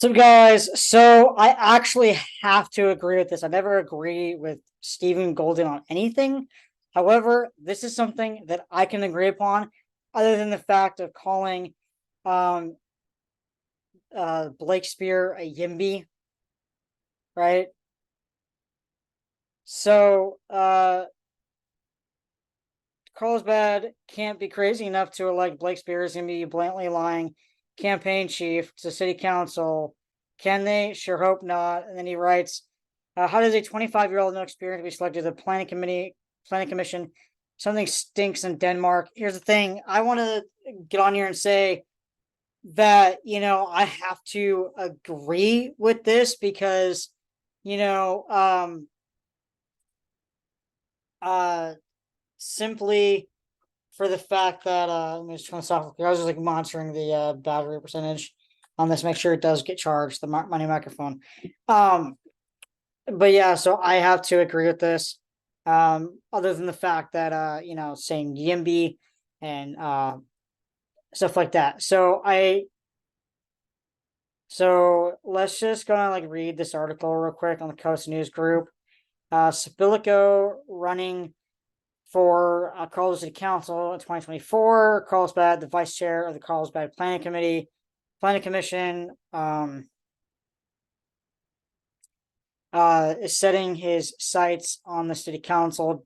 So guys, so I actually have to agree with this. I never agree with Stephen Golden on anything. However, this is something that I can agree upon, other than the fact of calling um Blake Spear a Yimby, right? So Carlsbad can't be crazy enough to elect Blake Spear as gonna be blatantly lying campaign chief to city council. Can they? Sure hope not. And then he writes, how does a 25-year-old no experience be selected to the planning commission? Something stinks in Denmark. Here's the thing. I want to get on here and say that, I have to agree with this because, you know, simply for the fact that let me just turn this off. I was just like monitoring the battery percentage on this, make sure it does get charged, the money microphone. But yeah, so I have to agree with this. Other than the fact that saying Yimby and stuff like that. So let's just go and like read this article real quick on the Coast News Group. Sabilico running for Carlsbad City Council in 2024. Carlsbad, the vice chair of the Carlsbad Planning Commission, is setting his sights on the city council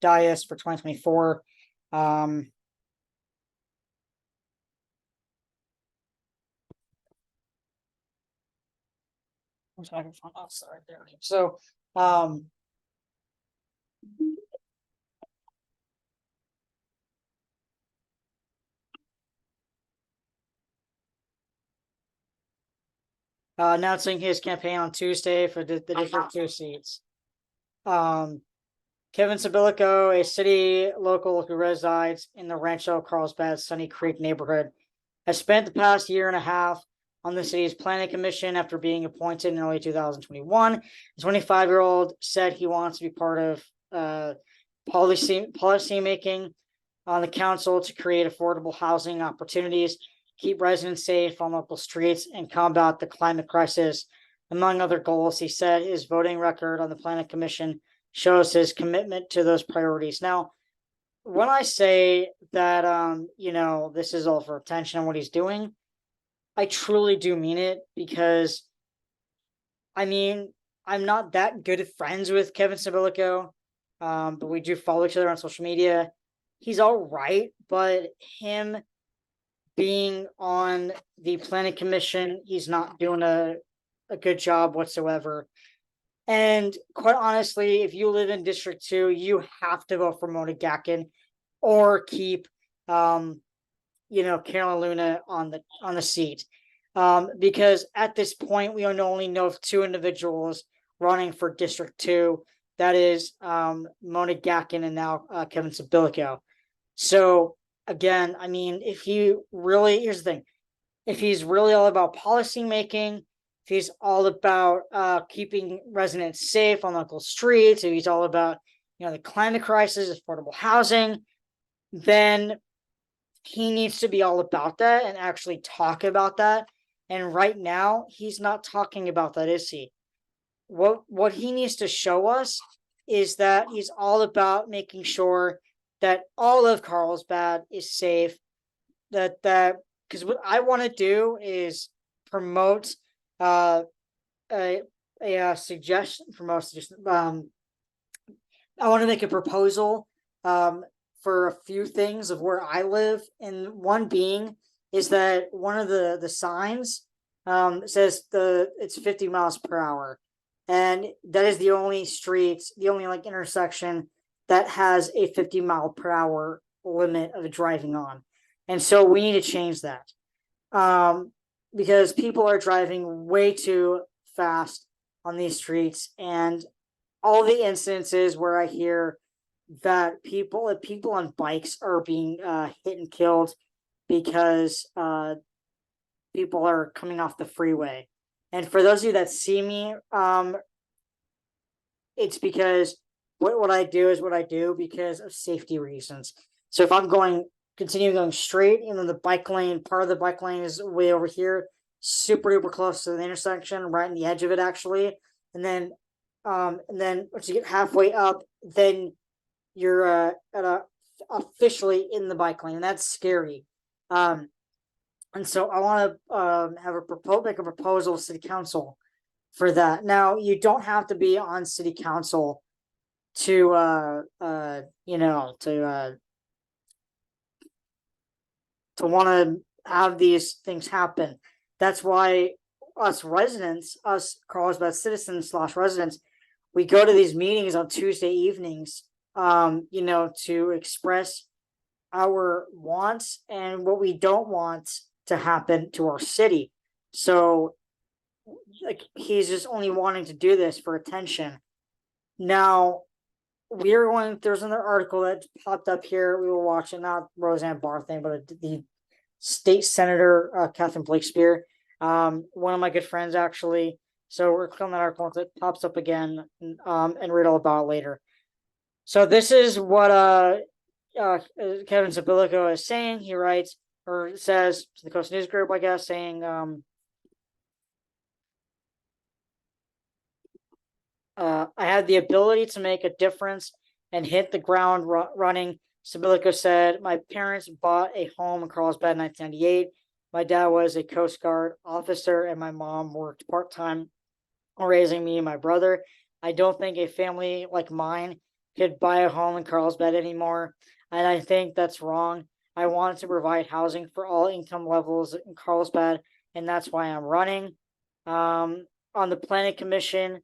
dais for 2024. Oh, sorry, there. So, announcing his campaign on Tuesday for the District 2 seats. Kevin Sabilico, a city local who resides in the Rancho Carlsbad Sunny Creek neighborhood, has spent the past year and a half on the city's planning commission after being appointed in early 2021. The 25-year-old said he wants to be part of policy making on the council to create affordable housing opportunities, keep residents safe on local streets, and combat the climate crisis. Among other goals, he said his voting record on the planning commission shows his commitment to those priorities. Now, when I say that, this is all for attention on what he's doing, I truly do mean it because, I'm not that good of friends with Kevin Sabilico, but we do follow each other on social media. He's all right, but him being on the planning commission, he's not doing a good job whatsoever. And quite honestly, if you live in District 2, you have to vote for Mona Gacon or keep Carolyn Luna on the seat. Because at this point we only know of two individuals running for District 2. That is Mona Gacon and now Kevin Sabilico. So again, if here's the thing, if he's really all about policy making, if he's all about keeping residents safe on local streets, if he's all about the climate crisis, affordable housing, then he needs to be all about that and actually talk about that. And right now, he's not talking about that, is he? What he needs to show us is that he's all about making sure that all of Carlsbad is safe. Because what I want to do is promote a suggestion. I want to make a proposal for a few things of where I live, and one being is that one of the signs says it's 50 miles per hour, and that is the only intersection that has a 50 mile per hour limit of driving on, and so we need to change that because people are driving way too fast on these streets, and all the instances where I hear that people on bikes are being hit and killed because people are coming off the freeway. And for those of you that see me, it's because what I do is what I do because of safety reasons. So if I'm continue going straight, part of the bike lane is way over here, super duper close to the intersection, right in the edge of it actually. And then once you get halfway up, then you're officially in the bike lane, and that's scary. And so I want to make a proposal to city council for that. Now, you don't have to be on city council to to want to have these things happen. That's why us Carlsbad citizens / residents, we go to these meetings on Tuesday evenings, to express our wants and what we don't want to happen to our city. So, like, he's just only wanting to do this for attention. Now, there's another article that popped up here. We were watching, not Roseanne Barr thing, but the state senator, Catherine Blakespear, one of my good friends, actually. So we're clicking that article. It pops up again, and read all about it later. So this is what Kevin Sabilico is saying. He writes, or says to the Coast News Group, I guess, saying, I had the ability to make a difference and hit the ground running. Sabilico said, my parents bought a home in Carlsbad in 1998. My dad was a Coast Guard officer, and my mom worked part-time raising me and my brother. I don't think a family like mine could buy a home in Carlsbad anymore, and I think that's wrong. I wanted to provide housing for all income levels in Carlsbad, and that's why I'm running. On the Planning Commission,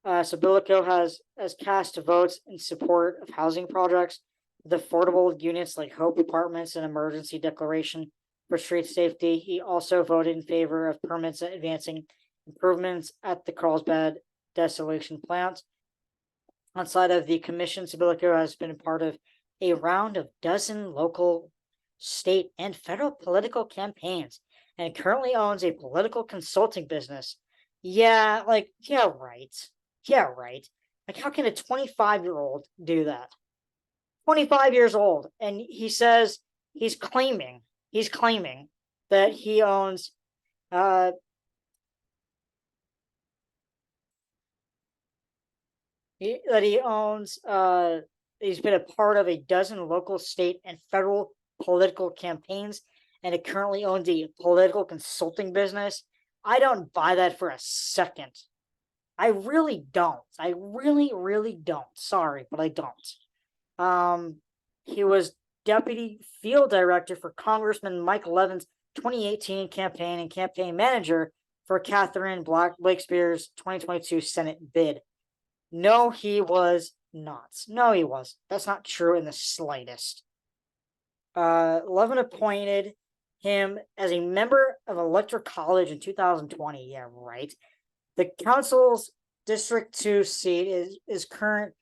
Sabilico has cast votes in support of housing projects with affordable units like Hope Apartments and Emergency Declaration for Street Safety. He also voted in favor of permits advancing improvements at the Carlsbad desalination plant. Outside of the commission, Sabilico has been a part of a round of dozen local, state, and federal political campaigns, and currently owns a political consulting business. Yeah, right. Yeah, right. Like, how can a 25-year-old do that? 25 years old, and he says he's claiming that he owns he's been a part of a dozen local, state, and federal political campaigns, and it currently owns a political consulting business. I don't buy that for a second. I really don't. I really, really don't. Sorry, but I don't. He was deputy field director for Congressman Mike Levin's 2018 campaign and campaign manager for Catherine Blakespear's 2022 Senate bid. No, he was not. No, he was. That's not true in the slightest. Levin appointed him as a member of Electoral College in 2020. Yeah, right. The council's District 2 seat is currently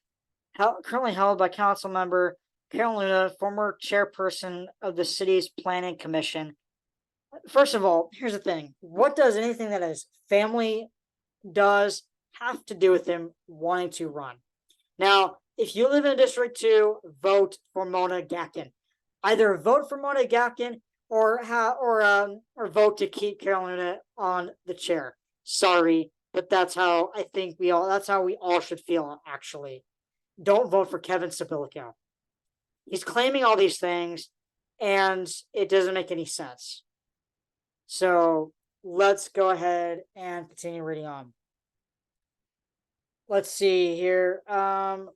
held by council member Carol Luna, former chairperson of the city's planning commission. First of all, here's the thing. What does anything that his family does have to do with him wanting to run? Now, if you live in District 2, vote for Mona Gacon. Either vote for Mona Gacon or vote to keep Carolina on the chair. Sorry, but that's how we all should feel, actually. Don't vote for Kevin Sabilico. He's claiming all these things, and it doesn't make any sense. So let's go ahead and continue reading on. Let's see here. Former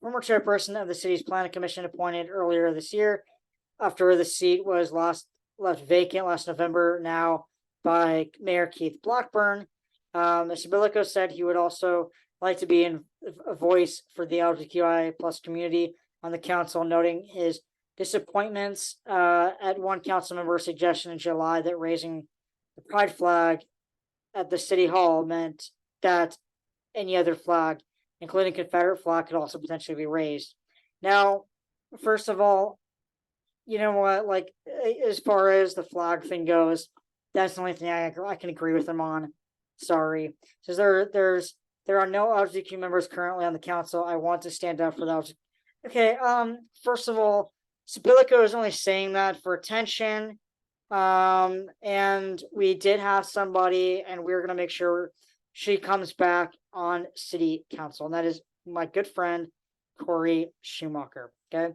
chairperson of the city's planning commission appointed earlier this year after the seat was left vacant last November, now by Mayor Keith Blackburn. Mr. Sabilico said he would also like to be a voice for the LGBTQI plus community on the council, noting his disappointments at one council member's suggestion in July that raising the pride flag at the city hall meant that any other flag, including Confederate flag, could also potentially be raised. Now, first of all, you know what? Like, as far as the flag thing goes, that's the only thing I can agree with him on. Sorry, says there are no LGBTQ members currently on the council. I want to stand up for the LGBTQ. Okay. First of all, Sabilico is only saying that for attention. And we did have somebody, and we're gonna make sure she comes back on city council, and that is my good friend Corey Schumacher. Okay.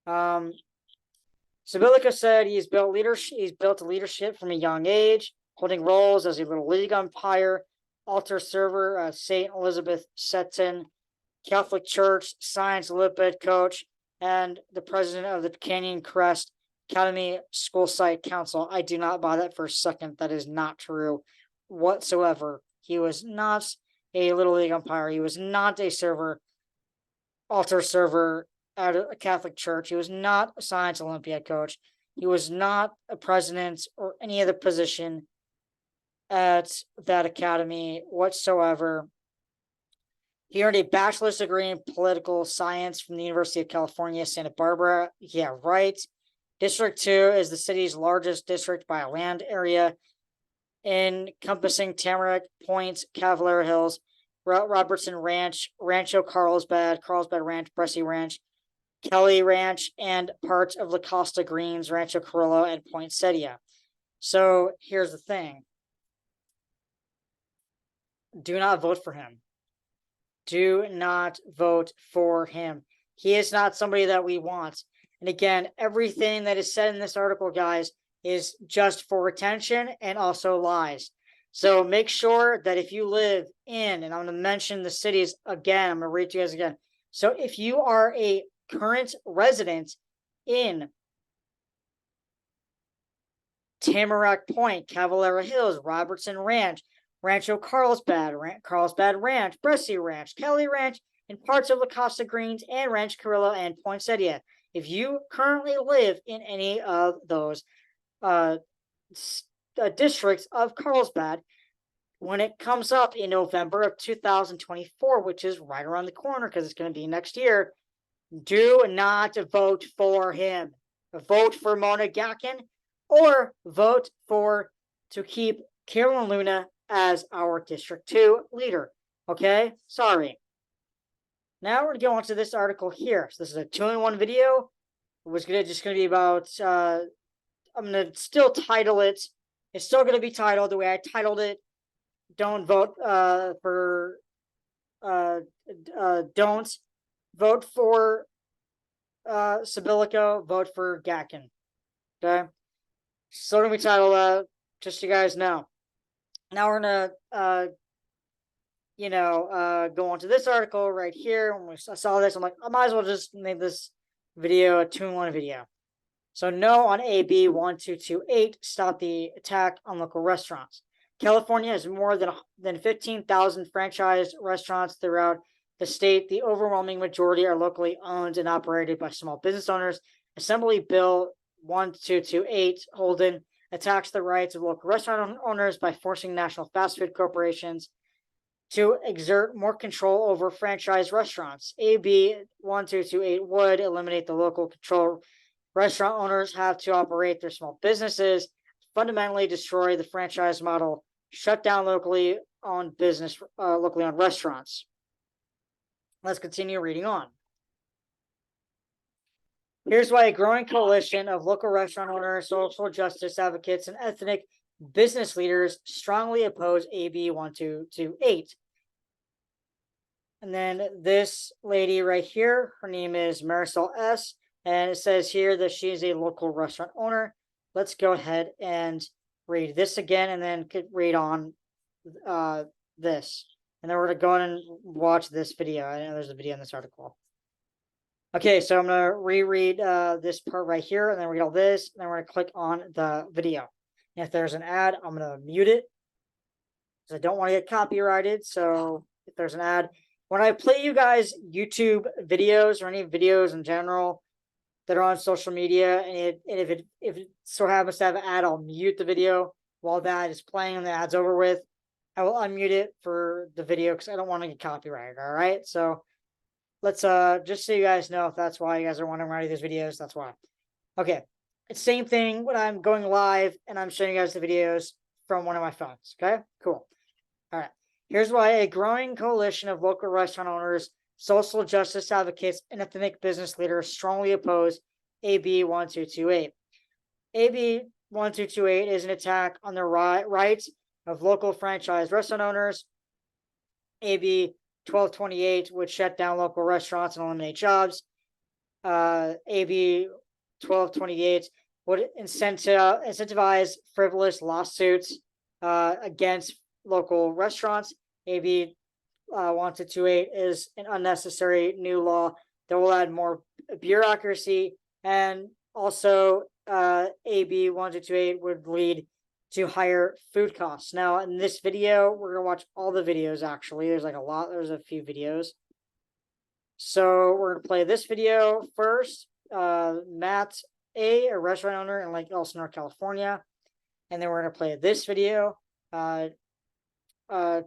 Sabilico said he's built leadership from a young age, holding roles as a little league umpire, altar server, St. Elizabeth Seton, Catholic Church, science Olympiad coach, and the president of the Canyon Crest Academy School Site Council. I do not buy that for a second. That is not true whatsoever. He was not a little league umpire. He was not a altar server at a Catholic church. He was not a science Olympiad coach. He was not a president or any other position at that academy whatsoever. He earned a bachelor's degree in political science from the University of California, Santa Barbara. Yeah, right. District 2 is the city's largest district by a land area, encompassing Tamarack Point, Cavalier Hills, Robertson Ranch, Rancho Carlsbad, Carlsbad Ranch, Bressie Ranch, Kelly Ranch, and parts of La Costa Greens, Rancho Carrillo, and Poinsettia. So here's the thing. Do not vote for him. Do not vote for him. He is not somebody that we want. And again, everything that is said in this article, guys, is just for attention and also lies. So make sure that if you live in, and I'm going to mention the cities again, I'm going to read to you guys again. So if you are a current resident in Tamarack Point, Cavalier Hills, Robertson Ranch, Rancho Carlsbad, Carlsbad Ranch, Bressie Ranch, Kelly Ranch, and parts of La Costa Greens and Ranch Carrillo and Poinsettia. If you currently live in any of those districts of Carlsbad, when it comes up in November of 2024, which is right around the corner because it's going to be next year, do not vote for him. Vote for Mona Gacon or vote to keep Carolyn Luna as our District 2 leader. Okay? Sorry. Now we're going to go on to this article here. So this is a 2-in-1 video. It was just going to be about, I'm going to still title it. It's still going to be titled the way I titled it. Don't vote don't vote for Sabilico, vote for Gacon. Okay? So going to be titled just so you guys know. Now we're going to go on to this article right here. When I saw this, I'm like, I might as well just make this video a 2-in-1 video. So no on AB 1228, stop the attack on local restaurants. California has more than 15,000 franchise restaurants throughout the state. The overwhelming majority are locally owned and operated by small business owners. Assembly Bill 1228 Holden attacks the rights of local restaurant owners by forcing national fast food corporations to exert more control over franchise restaurants. AB 1228 would eliminate the local control restaurant owners have to operate their small businesses, fundamentally destroy the franchise model, shut down locally owned restaurants. Let's continue reading on. Here's why a growing coalition of local restaurant owners, social justice advocates, and ethnic business leaders strongly oppose AB 1228. And then this lady right here, her name is Marisol S., and it says here that she is a local restaurant owner. Let's go ahead and read this again and then read on this. And then we're going to go in and watch this video. I know there's a video in this article. Okay, so I'm going to reread this part right here, and then read all this, and then we're going to click on the video. And if there's an ad, I'm going to mute it because I don't want to get copyrighted. So if there's an ad, when I play you guys YouTube videos or any videos in general that are on social media, and if it so happens to have an ad, I'll mute the video while that is playing and the ad's over with. I will unmute it for the video because I don't want to get copyrighted. All right, so let's just so you guys know, if that's why you guys are wondering why I do these videos, that's why. Okay, it's same thing when I'm going live and I'm showing you guys the videos from one of my phones. Okay, cool. All right, here's why a growing coalition of local restaurant owners, social justice advocates, and ethnic business leaders strongly oppose AB 1228. AB 1228 is an attack on the rights of local franchise restaurant owners. AB 1228 would shut down local restaurants and eliminate jobs. AB 1228 would incentivize frivolous lawsuits against local restaurants. AB 1228 is an unnecessary new law that will add more bureaucracy, and also AB 1228 would lead to higher food costs. Now, in this video, we're gonna watch all the videos. Actually, there's like a lot. There's a few videos. So we're gonna play this video first. Matt a restaurant owner in Lake Elsinore, California, and then we're gonna play this video.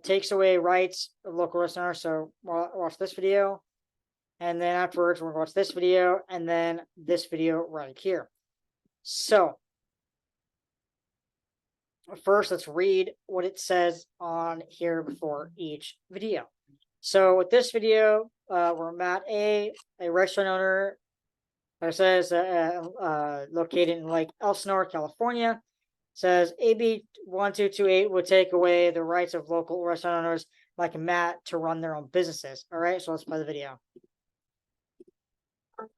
Takes away rights of local restaurant owners. So watch this video, and then afterwards we're gonna watch this video, and then this video right here. So first, let's read what it says on here before each video. So with this video, we're Matt a restaurant owner that says located in Lake Elsinore, California. Says AB 1228 would take away the rights of local restaurant owners like Matt to run their own businesses. All right, so let's play the video.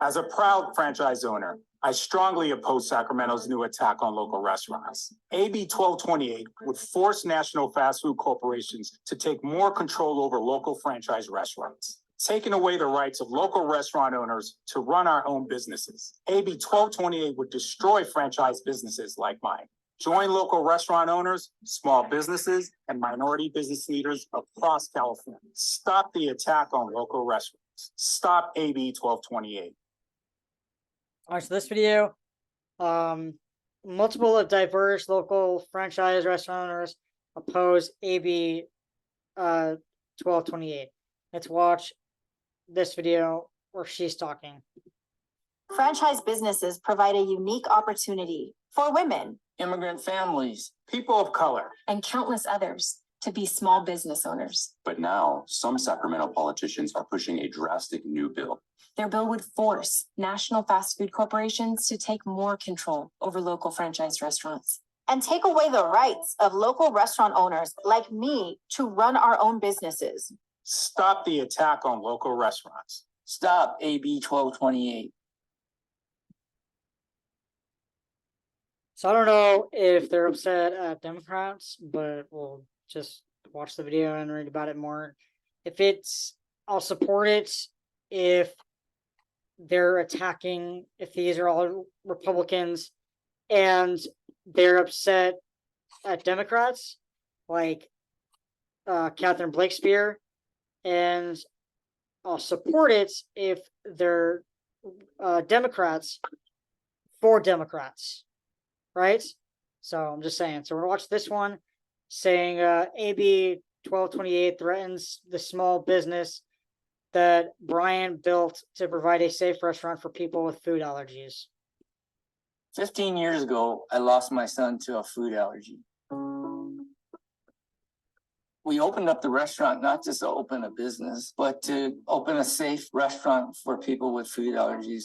As a proud franchise owner, I strongly oppose Sacramento's new attack on local restaurants. AB 1228 would force national fast food corporations to take more control over local franchise restaurants, taking away the rights of local restaurant owners to run our own businesses. AB 1228 would destroy franchise businesses like mine. Join local restaurant owners, small businesses, and minority business leaders across California. Stop the attack on local restaurants. Stop AB 1228. All right, so this video, multiple of diverse local franchise restaurant owners oppose AB 1228. Let's watch this video where she's talking. Franchise businesses provide a unique opportunity for women, immigrant families, People of color, and countless others to be small business owners. But now, some Sacramento politicians are pushing a drastic new bill. Their bill would force national fast food corporations to take more control over local franchise restaurants and take away the rights of local restaurant owners like me to run our own businesses. stop the attack on local restaurants. stop AB 1228. So I don't know if they're upset at Democrats, but we'll just watch the video and read about it more. I'll support it if they're attacking, if these are all Republicans and they're upset at Democrats, like Catherine Blakespear, and I'll support it if they're Democrats for Democrats, right? So I'm just saying. So we're gonna watch this one saying AB 1228 threatens the small business that Brian built to provide a safe restaurant for people with food allergies. 15 years ago, I lost my son to a food allergy. We opened up the restaurant not just to open a business, but to open a safe restaurant for people with food allergies.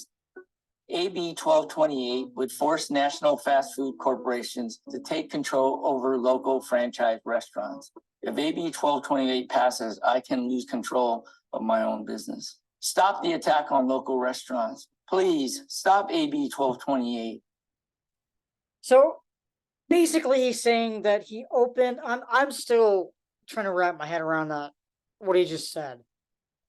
AB 1228 would force national fast food corporations to take control over local franchise restaurants. If AB 1228 passes, I can lose control of my own business. Stop the attack on local restaurants. Please stop AB 1228. So basically he's saying that he opened, I'm still trying to wrap my head around that, what he just said.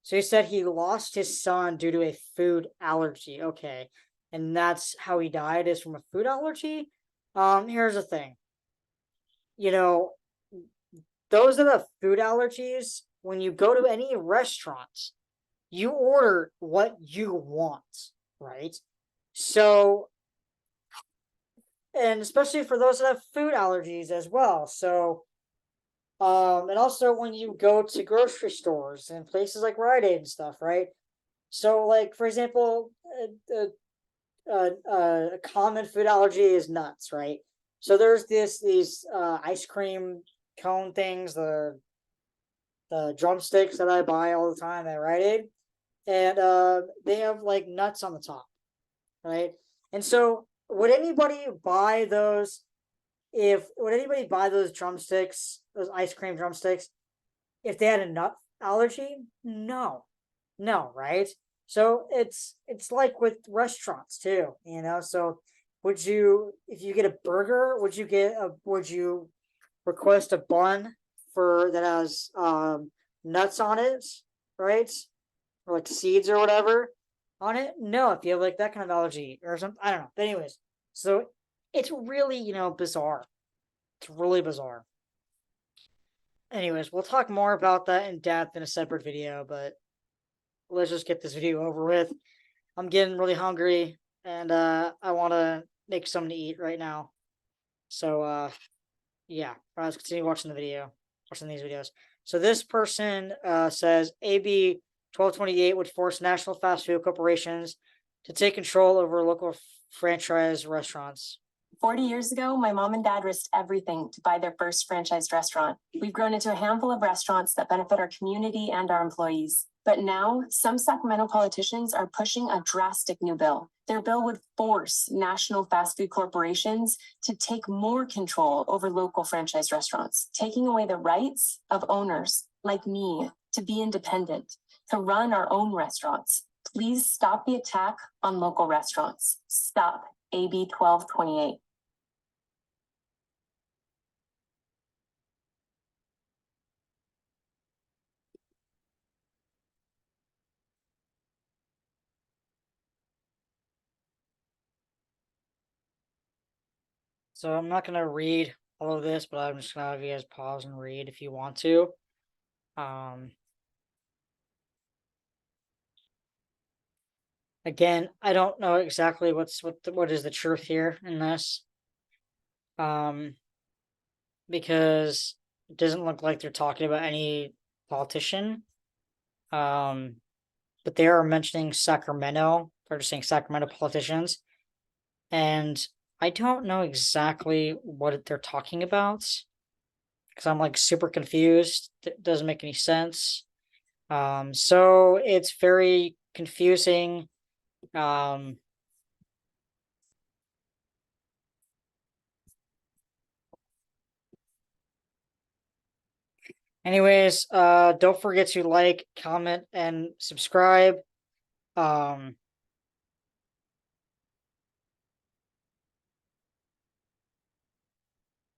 So he said he lost his son due to a food allergy. Okay. And that's how he died, is from a food allergy. Here's the thing. You know, those that have food allergies, when you go to any restaurant, you order what you want, right? So, and especially for those that have food allergies as well. So, and also when you go to grocery stores and places like Rite Aid and stuff, right? So, like, for example, a common food allergy is nuts, right? So there's these ice cream cone things, the drumsticks that I buy all the time at Rite Aid, and they have like nuts on the top, right? And so would anybody buy those? Would anybody buy those drumsticks, those ice cream drumsticks, if they had a nut allergy? No, right? So it's like with restaurants too, So would you, if you get a burger, would you request a bun that has nuts on it, right? Or like seeds or whatever on it? No, if you have like that kind of allergy or something, I don't know. But anyways, so it's really, bizarre. It's really bizarre. Anyways, we'll talk more about that in depth in a separate video, but let's just get this video over with. I'm getting really hungry and I want to make something to eat right now. So yeah, let's continue watching these videos. So this person says AB 1228 would force national fast food corporations to take control over local franchise restaurants. 40 years ago, my mom and dad risked everything to buy their first franchised restaurant. We've grown into a handful of restaurants that benefit our community and our employees. But now, some Sacramento politicians are pushing a drastic new bill. Their bill would force national fast food corporations to take more control over local franchise restaurants, taking away the rights of owners like me to be independent, to run our own restaurants. Please stop the attack on local restaurants. Stop AB 1228. So I'm not going to read all of this, but I'm just going to have you guys pause and read if you want to. Again, I don't know exactly what is the truth here in this. Because it doesn't look like they're talking about any politician. But they are mentioning Sacramento. They're just saying Sacramento politicians. And I don't know exactly what they're talking about because I'm like super confused. It doesn't make any sense. So it's very confusing. Anyways, don't forget to like, comment, and subscribe.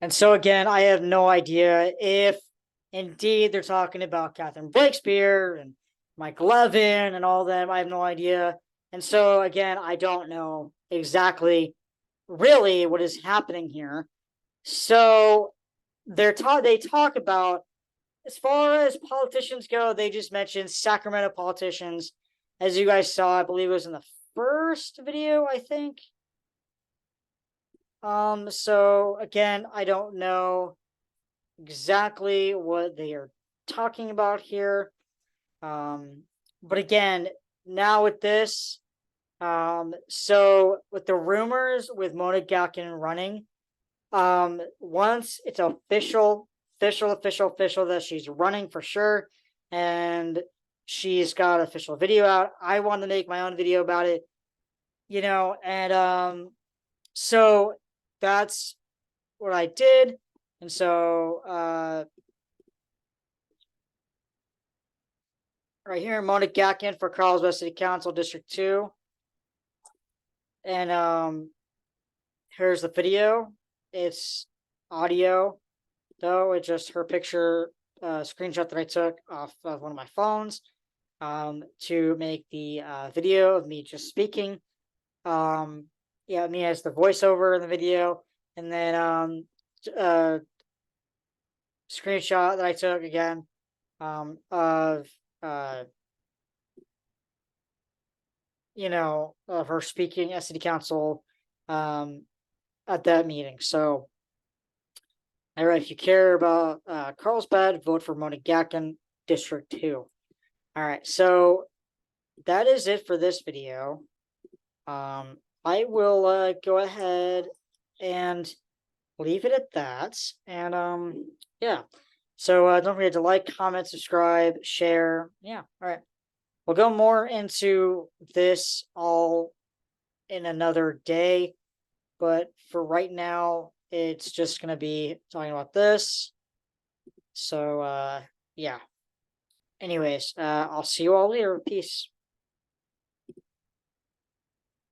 And so again, I have no idea if indeed they're talking about Catherine Breakspear and Mike Levin and all them. I have no idea. And so again, I don't know exactly really what is happening here. So they talk about, as far as politicians go, they just mentioned Sacramento politicians. As you guys saw, I believe it was in the first video, I think. So again, I don't know exactly what they are talking about here. But again, now with this, so with the rumors with Mona Gacon running, once it's official that she's running for sure, and she's got official video out, I want to make my own video about it, and so that's what I did. And so right here, Mona Gacon for Carlsbad City Council District 2. And here's the video. It's audio though. It's just her picture screenshot that I took off of one of my phones to make the video of me just speaking. Yeah, me as the voiceover in the video, and then screenshot that I took again of of her speaking at City Council at that meeting. So all right, if you care about Carlsbad, vote for Mona Gacon, District 2. All right, so that is it for this video. I will go ahead and leave it at that. And yeah, so don't forget to like, comment, subscribe, share. Yeah, all right. We'll go more into this all in another day. but for right now, it's just gonna be talking about this. So yeah. Anyways, I'll see you all later. Peace.